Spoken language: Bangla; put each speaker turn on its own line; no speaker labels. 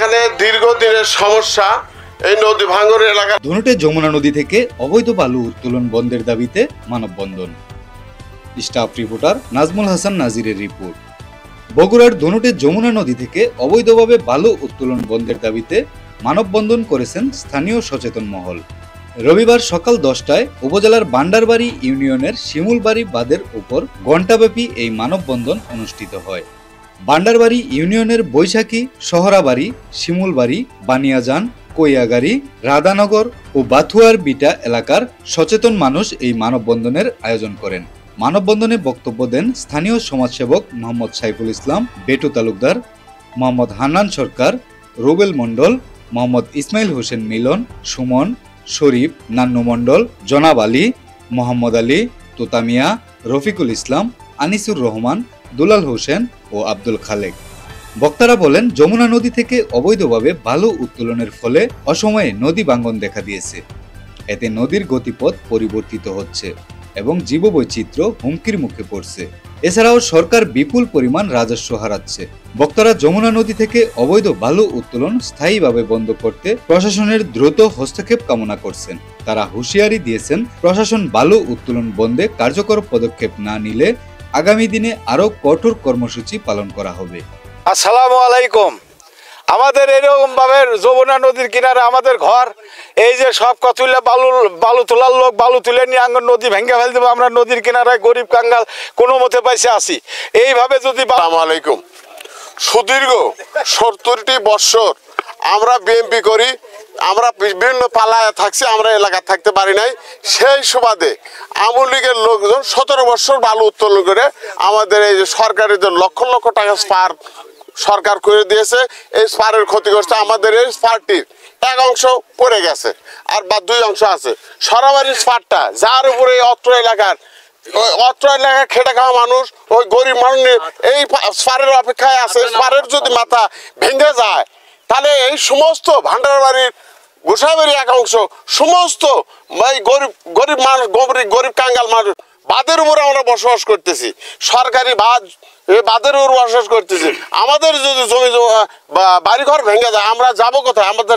এখানে দীর্ঘদিনের সমস্যা এই নদী ভাঙন এলাকা।
ধুনটে যমুনা নদী থেকে অবৈধ বালু উত্তোলন বন্ধের দাবিতে মানববন্ধন। স্টাফ রিপোর্টার নাজমুল হাসান নাজিরের রিপোর্ট। বগুড়ার ধুনটে যমুনা নদী থেকে অবৈধভাবে বালু উত্তোলন বন্ধের দাবিতে মানববন্ধন করেছেন স্থানীয় সচেতন মহল। রবিবার সকাল 10টায় উপজেলার বান্ডারবাড়ি ইউনিয়নের শিমুলবাড়ি বাঁধের উপর ঘণ্টাব্যাপী এই মানববন্ধন অনুষ্ঠিত হয়। বান্ডারবাড়ি ইউনিয়নের বৈশাখী, শহরাবাড়ি, শিমুলবাড়ি, বানিয়াজান, কৈয়াগাড়ি, রাধানগর ও বাথুয়ার বিটা এলাকার সচেতন মানুষ এই মানববন্ধনের আয়োজন করেন। মানববন্ধনে বক্তব্য দেন স্থানীয় সমাজসেবক মোহাম্মদ সাইফুল ইসলাম, বেটু তালুকদার, মোহাম্মদ হান্নান সরকার, রুবেল মণ্ডল, মোহাম্মদ ইসমাইল হোসেন মিলন, সুমন, শরীফ, নান্নু মণ্ডল, জনাব আলী, মোহাম্মদ আলী, তোতামিয়া, রফিকুল ইসলাম, আনিসুর রহমান, দুলাল হোসেন ও আব্দুল খালেক। বক্তারা বলেন, যমুনা নদী থেকে অবৈধভাবে বালু উত্তোলনের ফলে অসময়ে নদী ভাঙন দেখা দিয়েছে। এতে নদীর গতিপথ পরিবর্তিত হচ্ছে এবং জীববৈচিত্র্য হুমকির মুখে পড়ছে। এছাড়াও সরকার বিপুল পরিমাণ রাজস্ব হারাচ্ছে। বক্তারা যমুনা নদী থেকে অবৈধ বালু উত্তোলন স্থায়ীভাবে বন্ধ করতে প্রশাসনের দ্রুত হস্তক্ষেপ কামনা করছেন। তারা হুঁশিয়ারি দিয়েছেন, প্রশাসন বালু উত্তোলন বন্ধে কার্যকর পদক্ষেপ না নিলে আগামী দিনে আরো কঠোর কর্মসূচি পালন করা হবে।
আসসালামু আলাইকুম। আমাদের এরকম ভাবে যমুনা নদীর কিনারে আমাদের ঘর, এই যে সব কতুলে বালু তোলার লোক বালু তুলে নিয়ে আঙ্গন নদী ভেঙে ফেল দেবো। আমরা নদীর কিনারে গরিব কাঙ্গাল কোনো মতে পাইছে আসি। এইভাবে যদি
আসসালামু আলাইকুম। সুদীর্ঘ 70টি বৎসর আমরা বিএমপি করি, আমরা বিভিন্ন পালায় থাকছি, আমরা এলাকা থাকতে পারি নাই। সেই সুবাদে আওয়ামী লীগের লোকজন 17 বছর বালু উত্তোলন করে আমাদের এই যে সরকারের যে লক্ষ লক্ষ টাকা স্পার সরকার করে দিয়েছে, এই স্পারের ক্ষতিগ্রস্ত আমাদের এই স্পারটির এক অংশ পড়ে গেছে, আর বা 2 অংশ আছে। সরাবাড়ির স্পারটা যার উপরে অত্র এলাকার খেটে খাওয়া মানুষ, ওই গরিব মানুষ এই স্পারের অপেক্ষায় আছে। স্পারের যদি মাথা ভেঙে যায় তাহলে এই সমস্ত ভান্ডারবাড়ির গোসাইবাড়ি এক অংশ সমস্ত গরিব মানুষ, গরিব কাঙ্গাল মানুষ বাঁধের উপরে আমরা বসবাস করতেছি। সরকারি বাঁধ, এই বাঁধের উপর বসবাস করতেছি। আমাদের যদি জমি বাড়িঘর ভেঙে যায় আমরা যাবো কোথায়? আমাদের